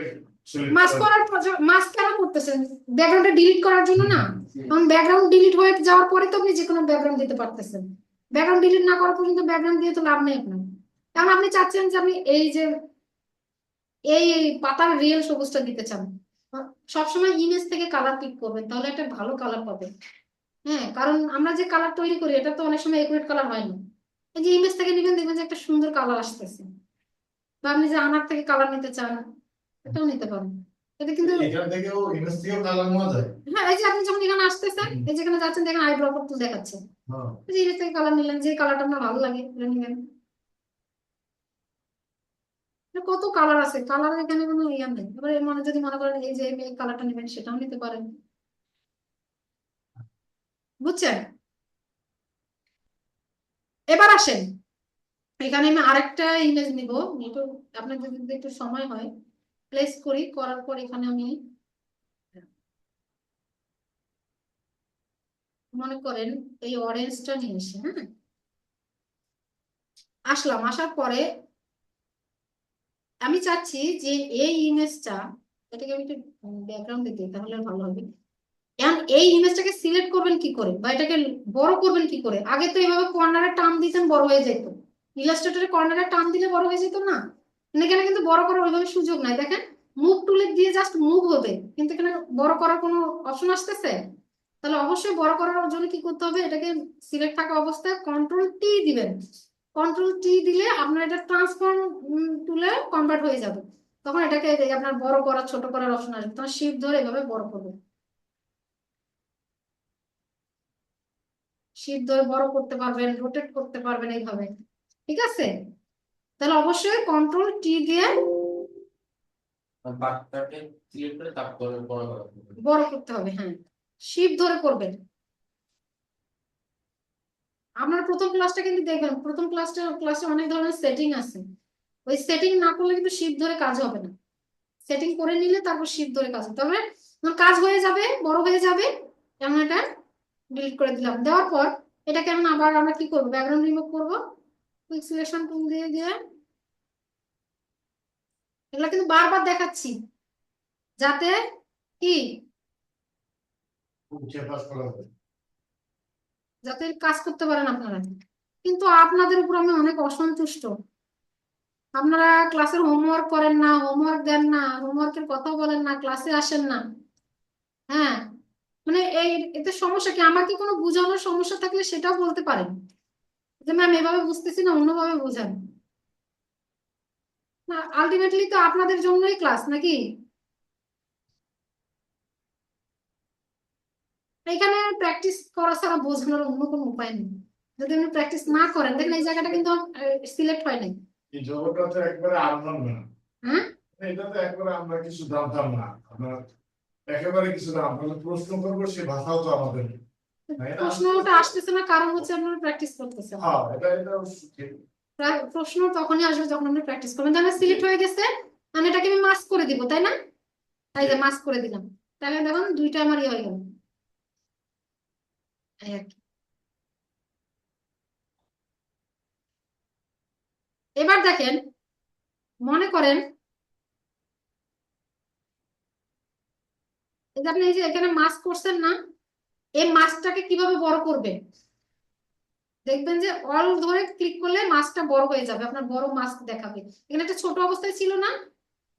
select মাস্ক করা- করার পর মাস্ক কেন করতেছেন? ব্যাকগ্রাউন্ডটা ডিলিট করার জন্য না? কারণ ব্যাকগ্রাউন্ড ডিলিট হয়ে যাওয়ার পরে তো আপনি যে কোনো ব্যাকগ্রাউন্ড দিতে পারতেছেন। ব্যাকগ্রাউন্ড ডিলিট না করা পর্যন্ত ব্যাকগ্রাউন্ড দিয়ে তো লাভ নেই আপনার। কারণ আপনি চাচ্ছেন যে আপনি এই যে এই পাতার রিয়েল সবুজটা দিতে চান, সবসময় ইমেজ থেকে কালার পিক করবেন, তাহলে একটা ভালো কালার পাবেন। হ্যাঁ, কারণ আমরা যে কালার তৈরি করি এটা তো অনেক সময় একুরেট কালার হয় না। এই যে ইমেজ থেকে নিবেন, দেখবেন যে একটা সুন্দর কালার আসতেছে। বা আপনি যে আনার থেকে কালার নিতে চান, এটাও নিতে পারেন। এটা কিন্তু এখান থেকেও ইমেজ থেকেও কালার নেওয়া যায়। হ্যাঁ, এই যে আপনি যখন এখানে আসতেছেন, এই যেখানে যাচ্ছেন দেখেন আই ড্রপ টুল দেখাচ্ছে, হ্যাঁ, এই যে ইমেজ থেকে কালার নিলেন, যে কালারটা আপনার ভালো লাগে এটা নিলেন। কত কালার আছে, কালার এখানে কোনো ইয়া নেই। এবার এর মানে যদি মনে করেন এই যে এই কালারটা নেবেন সেটাও নিতে পারেন। বুঝছেন? এবার আসেন, এখানে আমি আরেকটা ইমেজ নিব। একটু আপনাদের যদি একটু সময় হয়, প্লেস করি, করার পর এখানে আমি মনে করেন এই অরেঞ্জটা নিয়ে এসে, হ্যাঁ, আসলাম, আসার পরে আমি চাচ্ছি যে এই ইমেজটা, এটাকে আমি একটু ব্যাকগ্রাউন্ড দিই তাহলে ভালো হবে। এখন এই ইমেজটাকে সিলেক্ট করবেন কি করে, বা এটাকে বড় করবেন কি করে? আগে তো এইভাবে কর্নারে টান দিতেন, বড় হয়ে যেত। ইলাস্ট্রেটরে কর্নারে টান দিলে বড় হয়ে যেত না? এখানে কিন্তু বড় করার ওইভাবে সুযোগ নাই, দেখেন মুভ টুলে দিয়ে জাস্ট মুভ হবে, কিন্তু এখানে বড় করার কোনো অপশন আসতেছে? তাহলে অবশ্যই বড় করার জন্য কি করতে হবে, এটাকে সিলেক্ট থাকা অবস্থায় কন্ট্রোল টি দিবেন। কন্ট্রোল টি দিলে আপনার এটা ট্রান্সফর্ম টুলে কনভার্ট হয়ে যাবে। তখন এটাকে আপনার বড় করা ছোট করার অপশন আসবে, তখন শিফট ধরে এভাবে বড় করবে, শিফট ধরে বড় করতে পারবেন, রোটেট করতে পারবেন এইভাবে। ঠিক আছে, তাহলে অবশ্যই কন্ট্রোল টি দিয়ে বাটটাকে সিলেক্ট করে তারপরে বড় করা হবে। বড় করতে হবে। হ্যাঁ, শিফট ধরে করবেন। আপনার প্রথম ক্লাসটা কিন্তু দেখবেন, প্রথম ক্লাসে অনেক ধরনের সেটিং আছে, ওই সেটিং না করলে কিন্তু শিফট ধরে কাজ হবে না। সেটিং করে নিলে তারপর শিফট ধরে কাজ হবে, তবে যখন কাজ হয়ে যাবে, বড় হয়ে যাবে, যেমন এটা ডিলিট করে দিলাম। দেওয়ার পর এটাকে এখন আবার আমরা কি করবো, ব্যাকগ্রাউন্ড রিমুভ করবো, কুইক সিলেকশন টুল দিয়ে দিয়ে। এগুলো কিন্তু বারবার দেখাচ্ছি যাতে কি, উঠে পাস করা যায়। যাতে কাজ করতে পারেন আপনারা। কিন্তু আপনাদের উপর আমি অনেক অসন্তুষ্ট, আপনারা ক্লাসের হোমওয়ার্ক করেন না, হোমওয়ার্ক দেন না, হোমওয়ার্কের কথা বলেন না, ক্লাসে আসেন না। হ্যাঁ, মানে এই এতে সমস্যা কি? আমার কি কোনো বোঝানোর সমস্যা থাকলে সেটাও বলতে পারেন, যে ম্যাম এভাবে বুঝতেছি না, অন্যভাবে বোঝান। না, আলটিমেটলি তো আপনাদের জন্যই ক্লাস নাকি? এখানে প্র্যাকটিস করা ছাড়া বোঝানোর অন্য কোনো উপায় নেই। যদি আপনি প্র্যাকটিস না করেন, দেখেন এই জায়গাটা কিন্তু সিলেক্ট হয় নাই। এই জগৎটা তো একবারে আননোন না, হ্যাঁ, এটা তো একবারে আমরা কিছু জানতাম না, আপনার একেবারে কিছু না, আমরা প্রশ্ন করবো সে ভাষাও তো আমাদের নেই, তাই না? প্রশ্নটা আসতেছে না কারণ হচ্ছে আপনারা প্র্যাকটিস করতেছেন। হ্যাঁ, এটা অবশ্য ঠিক। প্রশ্ন তখনই আসবে যখন আপনি প্র্যাকটিস করবেন। তাহলে সিলেক্ট হয়ে গেছে, আমি এটাকে আমি মাস্ক করে দিব, তাই না? এই যে মাস্ক করে দিলাম, তাহলে দেখুন দুইটা আমার ইয়ে হয়ে গেল, এই আর কি। এবার দেখেন, মনে করেন এই যে আপনি এই যে এখানে মাস্ক করছেন না, এই মাস্কটাকে কিভাবে বড় করবেন? দেখবেন যে অল ধরে ক্লিক করলে মাস্কটা বড় হয়ে যাবে, আপনার বড় মাস্ক দেখাবে। এখানে একটা ছোট অবস্থায় ছিল না,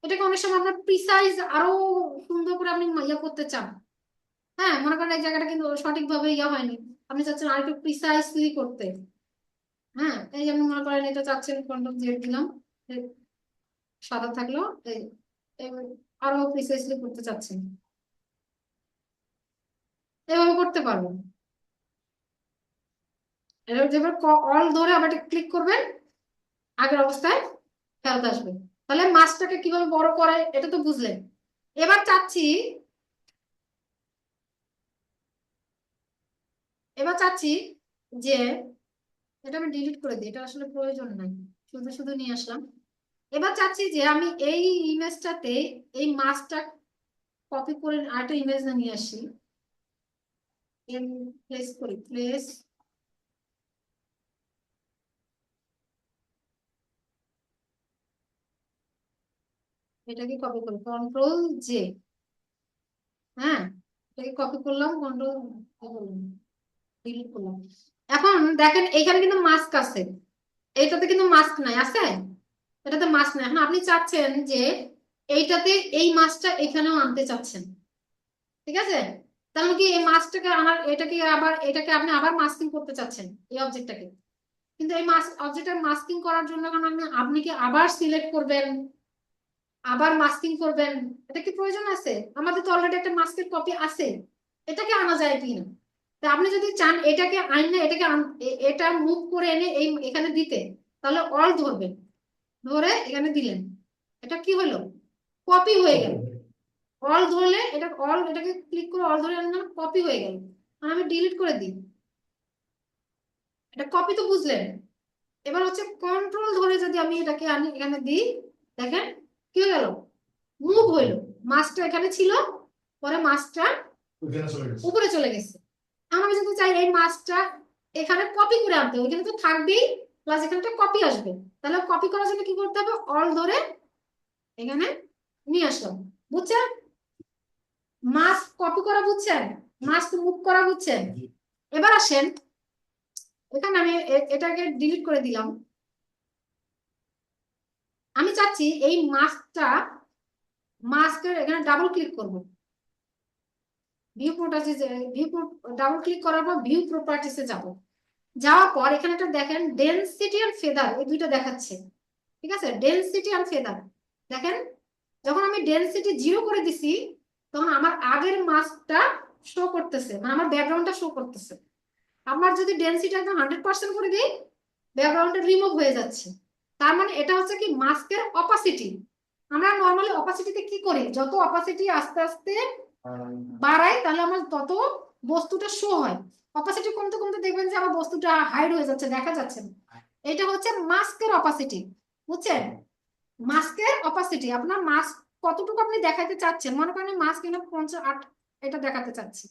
এটাকে অনেক সময় আপনার প্রিসাইজ আরো সুন্দর করে আপনি ইয়া করতে চান। হ্যাঁ, মনে করেন এই জায়গাটা কিন্তু সঠিকভাবে ইয়া হয়নি, আপনি চাচ্ছেন আরেকটু প্রিসাইজলি করতে। হ্যাঁ, এই যেমন মনে করেন এটা চাচ্ছেন, কন্ট্রোল জেড দিলাম, এই সাদা থাকলো, এই এই আরো প্রিসাইজলি করতে চাচ্ছেন, এভাবে করতে পারবেন। এবার যেবার অল ধরে আবার ক্লিক করবেন, আগের অবস্থায় ফেরত আসবে। তাহলে মাছটাকে কিভাবে বড় করে এটা তো বুঝলেন। এবার চাচ্ছি যে এটা আমি ডিলিট করে দিই, এটা আসলে প্রয়োজন নাই, শুধু শুধু নিয়ে আসলাম। এবার চাচ্ছি যে আমি এই ইমেজটাতে এই মাছটা কপি করে আরেকটা ইমেজ নিয়ে আসি, প্লেস করি, প্লেস, এটাকে কপি করি, কন্ট্রোল জে, হ্যাঁ এটাকে কপি করলাম, কন্ট্রোল ডিলিট করলাম। এখন দেখেন এখানে কিন্তু মাস্ক আছে, এইটাতে কিন্তু মাস্ক নাই, আছে এটাতে মাস্ক নাই। এখন আপনি চাচ্ছেন যে এইটাতে এই মাছটা এখানেও আনতে চাচ্ছেন, ঠিক আছে? তাহলে কি এই মাছটাকে আনার, এটাকে আপনি আবার মাস্কিং করতে চাচ্ছেন এই অবজেক্টটাকে, কিন্তু এই অবজেক্টটা মাস্কিং করার জন্য এখন আপনি কি আবার সিলেক্ট করবেন, আবার মাস্কিং করবেন? এটা কি প্রয়োজন আছে? আমাদের তো অলরেডি একটা মাস্কের কপি আছে, এটাকে আনা যায় কি না? তা আপনি যদি চান এটাকে আইনে এটা মুভ করে এনে এই এখানে দিতে, তাহলে অল ধরবেন, ধরে এখানে দিলেন, এটা কি হলো? কপি হয়ে গেল। অল ধরলে এটা অল, এটাকে ক্লিক করে অল ধরে আনলাম, কপি হয়ে গেল। আর আমি ডিলিট করে দিই, এটা কপি তো বুঝলেন। এবার হচ্ছে কন্ট্রোল ধরে যদি আমি এটাকে আনি এখানে দিই, দেখেন কি হয়ে গেল, মুভ হইলো। মাছটা এখানে ছিল, পরে মাছটা ওখানে চলে গেছে। উপরে চলে গেছে। আমি যদি চাই এই মাছটা এখানে কপি করে আনতে, ওইখানে তো থাকবেই, প্লাস এখানে একটা কপি আসবে, তাহলে কপি করার জন্য কি করতে হবে, অল ধরে এখানে নিয়ে আসলাম, বুঝছেন? মাছ কপি করা বুঝছেন, মাছ মুভ করা বুঝছেন। এবার আসেন এখানে আমি এটাকে ডিলিট করে দিলাম। আমি চাচ্ছি এই মাছটার এখানে ডাবল ক্লিক করব, ভিউ প্রপার্টিসে, ডাবল ক্লিক করার পর ভিউ প্রপার্টিসে যাব, যাওয়ার পর এখানে একটা দেখেন ডেনসিটি আর ফেদার, এই দুইটা দেখাচ্ছে, ঠিক আছে? ডেনসিটি আর ফেদার দেখেন, যখন আমি ডেনসিটি 0 করে দিছি তখন আমার আগের মাস্কটা শো করতেছে, মানে আমার ব্যাকগ্রাউন্ডটা শো করতেছে। আমার যদি ডেনসিটি একদম 100% করে দিই, ব্যাকগ্রাউন্ডটা রিমুভ হয়ে যাচ্ছে। তার মানে এটা হচ্ছে কি মাস্কের অপাসিটি। আমরা নর্মালি অপাসিটিতে কি করি, যত অপাসিটি আস্তে আস্তে বাড়াই তাহলে আমার তত বস্তুটা শো হয়। অপাসিটি কমতে কমতে দেখবেন যে আমার বস্তুটা হাইড হয়ে যাচ্ছে, দেখা যাচ্ছে না। এটা হচ্ছে মাস্কের অপাসিটি, বুঝছেন? মাস্কের অপাসিটি, আপনার মাস্ক কতটুকু আপনি দেখাতে চাচ্ছেন, মনে করেন মাস্ক এখানে 58 এটা দেখাতে চাচ্ছি,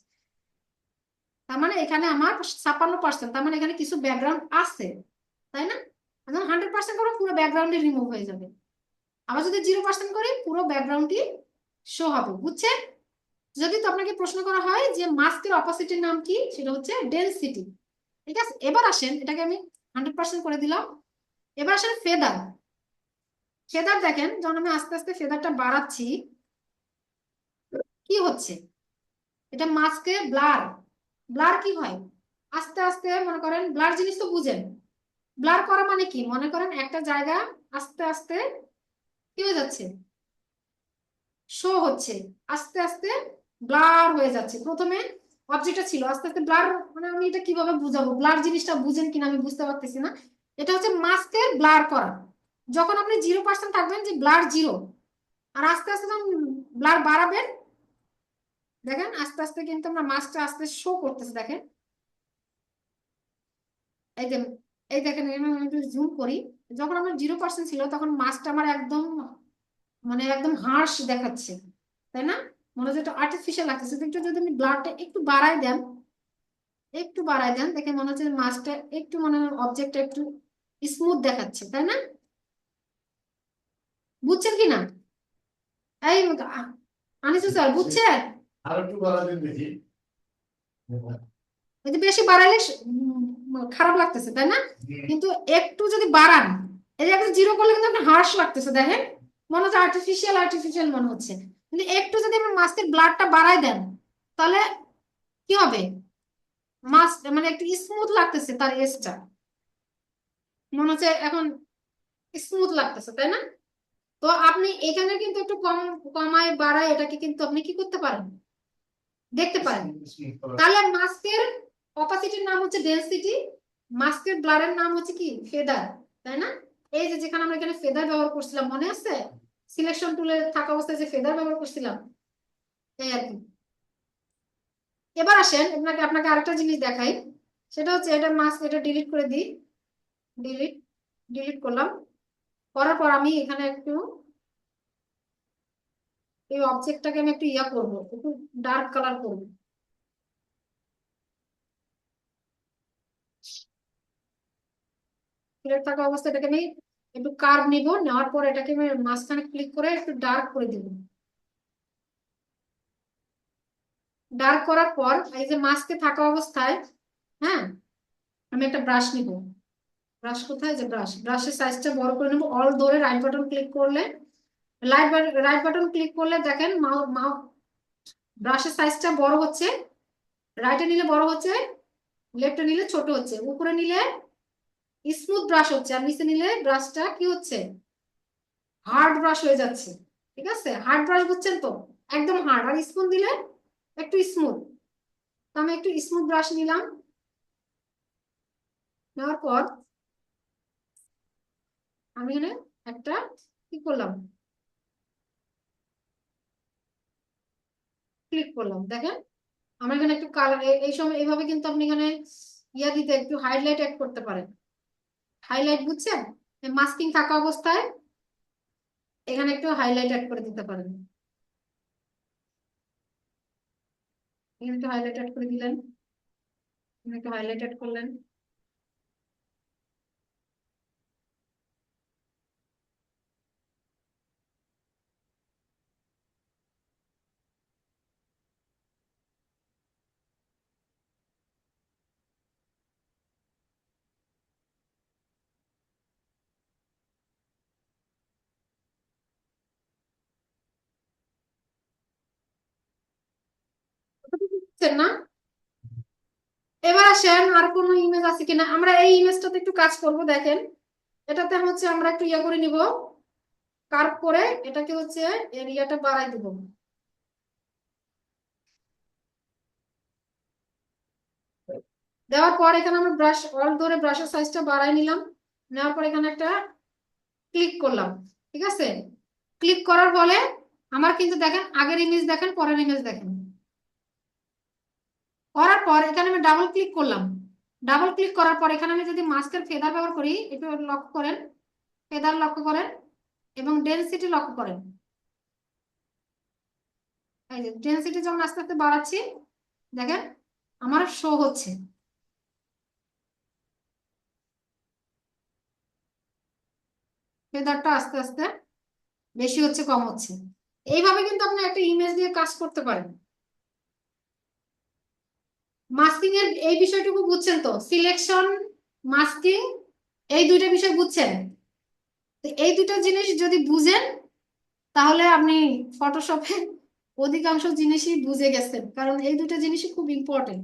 তার মানে এখানে আমার 56%, তার মানে এখানে কিছু ব্যাকগ্রাউন্ড আছে, তাই না? এখন 100% করে পুরো ব্যাকগ্রাউন্ডে রিমুভ হয়ে যাবে। আবার যদি 0% করি পুরো ব্যাকগ্রাউন্ডটি শো হবে, বুঝছেন? যদি তো আপনাকে প্রশ্ন করা হয় যে মাস্কের অপোজিটের নাম কি, সেটা হচ্ছে ডেনসিটি, ঠিক আছে? এবার আসেন এটাকে আমি 100% করে দিলাম। এবার আসেন ফেদার। ফেদার দেখেন যখন আমি আস্তে আস্তে ফেদারটা বাড়াচ্ছি কি হচ্ছে, এটা মাস্কে ব্লার, ব্লার কি হয়, আস্তে আস্তে মনে করেন ব্লার জিনিস তো বুঝেন, ব্লার করা মানে কি, মনে করেন একটা জায়গা আস্তে আস্তে কি হয়ে যাচ্ছে, শো হচ্ছে, আস্তে আস্তে ব্লার হয়ে যাচ্ছে। প্রথমে অবজেক্টটা ছিল, আস্তে আস্তে ব্লার, মানে আমি এটা কিভাবে বুঝাবো, ব্লার জিনিসটা বুঝেন কিনা আমি বুঝতে পারতেছি না। এটা হচ্ছে মাস্কের ব্লার করা। যখন আপনি 0% থাকবেন যে ব্লার 0, আর আস্তে আস্তে যখন ব্লার বাড়াবেন দেখেন আস্তে আস্তে কিন্তু আমরা মাস্কটা আস্তে শো করতেছে, দেখেন এই যে, এই দেখেন আমি একটু জুম করি, যখন আমার 0% ছিল তখন মাস্কটা আমার একদম মানে একদম হার্শ দেখাচ্ছে, তাই না? মনে হচ্ছে একটু আর্টিফিশিয়াল লাগতেছে। একটু যদি আপনি ব্লাডটা একটু বাড়ায় দেন, একটু বাড়ায় দেন, দেখে মনে হচ্ছে মাছটা একটু মনে হয় অবজেক্টটা একটু স্মুথ দেখাচ্ছে, তাই না? বুঝছেন কি না? এই আনিসু স্যার বুঝছেন? আর একটু বাড়াবেন দেখি। এই যে বেশি বাড়াইলে খারাপ লাগতেছে, তাই না? কিন্তু একটু যদি বাড়ান, এই যে একটা 0 করলে কিন্তু আপনার হার্শ লাগতেছে, দেখেন মনে হচ্ছে আর্টিফিশিয়াল আর্টিফিশিয়াল মনে হচ্ছে। কিন্তু একটু যদি আপনি মাছের ব্লাডটা বাড়ায় দেন তাহলে কি হবে, মাছ মানে একটু স্মুথ লাগতেছে, তার এজটা মনে হচ্ছে এখন স্মুথ লাগতেছে, তাই না? তো আপনি এখানে কিন্তু একটু কমায় বাড়ায় এটাকে কিন্তু আপনি কি করতে পারেন, দেখতে পারেন। তাহলে মাস্কের অপাসিটির নাম হচ্ছে ডেনসিটি, মাস্কের ব্লারের নাম হচ্ছে কি ফেদার, তাই না? এই যে যেখানে আমরা এখানে ফেদার ব্যবহার করছিলাম মনে আছে, সিলেকশন টুলে থাকা অবস্থায় যে ফেদার ব্যবহার করছিলাম, এই আর কি। এবার আসেন আপনাকে আপনাকে আরেকটা জিনিস দেখাই, সেটা হচ্ছে এটা মাস্ক, এটা ডিলিট করে দিই, ডিলিট ডিলিট করলাম। করার পর আমি এখানে একটু এই অবজেক্টটাকে আমি একটু ইয়া করবো, একটু ডার্ক কালার করবো। সিলেক্ট থাকা অবস্থায় এটাকে আমি একটু কার্ভ নিব, নেওয়ার পর এটাকে আমি মাঝখানে ক্লিক করে একটু ডার্ক করে দিব। ডার্ক করার পর এই যে মাস্কে থাকা অবস্থায়, হ্যাঁ, আমি একটা ব্রাশ নিব। ব্রাশ কোথায়, যে ব্রাশ, ব্রাশের সাইজটা বড় করে নেব। অল ধরে রাইট বাটন ক্লিক করলে, রাইট বাটন ক্লিক করলে দেখেন ব্রাশের সাইজটা বড় হচ্ছে, রাইটে নিলে বড় হচ্ছে, লেফটে নিলে ছোট হচ্ছে, উপরে নিলে স্মুথ ব্রাশ হচ্ছে, আর নিচে নিলে ব্রাশটা কি হচ্ছে, হার্ড ব্রাশ হয়ে যাচ্ছে। ঠিক আছে, হার্ড ব্রাশ বুঝছেন তো, একদম হার্ড। আর স্পুন দিলে একটু স্মুথ। তো আমি একটু স্মুথ ব্রাশ নিলাম, নেওয়ার পর আমি এখানে একটা কি করলাম, ক্লিক করলাম। দেখেন আমার এখানে একটু কালার, এই সময় এইভাবে কিন্তু আপনি এখানে ইয়া দিতে একটু হাইলাইট অ্যাড করতে পারেন। হাইলাইট বুঝছেন, মাস্কিং থাকা অবস্থায় এখানে একটু হাইলাইট অ্যাড করে দিতে পারেন। এখানে একটু হাইলাইট অ্যাড করে দিলেন, এখানে একটু হাইলাইট অ্যাড করলেন। বুঝছেন না? এবার আসেন আর কোনো ইমেজ আছে কিনা, আমরা এই ইমেজটাতে একটু কাজ করব। দেখেন এটাতে হচ্ছে আমরা একটু ইয়া করে নিব, কার্ভ করে এটাকে হচ্ছে এরিয়াটা বাড়াই দিব। দেওয়ার পর এখানে আমরা ব্রাশ অল ধরে ব্রাশের সাইজটা বাড়াই নিলাম, নেওয়ার পর এখানে একটা ক্লিক করলাম। ঠিক আছে, ক্লিক করার ফলে আমার কিন্তু দেখেন আগের ইমেজ দেখেন, পরের ইমেজ দেখেন। করার পর এখানে আমি ডাবল ক্লিক করলাম। ডাবল ক্লিক করার পর এখানে আমি যদি মাস্কের ফেদার ব্যবহার করি, একটু লক্ষ্য করেন, ফেদার লক্ষ্য করেন এবং ডেনসিটি লক্ষ্য করেন। এই যে ডেনসিটি যখন আস্তে আস্তে বাড়াচ্ছি, দেখেন আমার শো হচ্ছে, ফেদারটা আস্তে আস্তে বেশি হচ্ছে কম হচ্ছে। এইভাবে কিন্তু আপনি একটা ইমেজ দিয়ে কাজ করতে পারেন। মাস্কিং এর এই বিষয়টুকু বুঝছেন তো, সিলেকশন, মাস্কিং, এই দুইটা বিষয় বুঝছেন? তো এই দুটো জিনিস যদি বুঝেন তাহলে আপনি ফটোশপে অধিকাংশ জিনিসই বুঝে গেছেন, কারণ এই দুটো জিনিসই খুব ইম্পর্টেন্ট।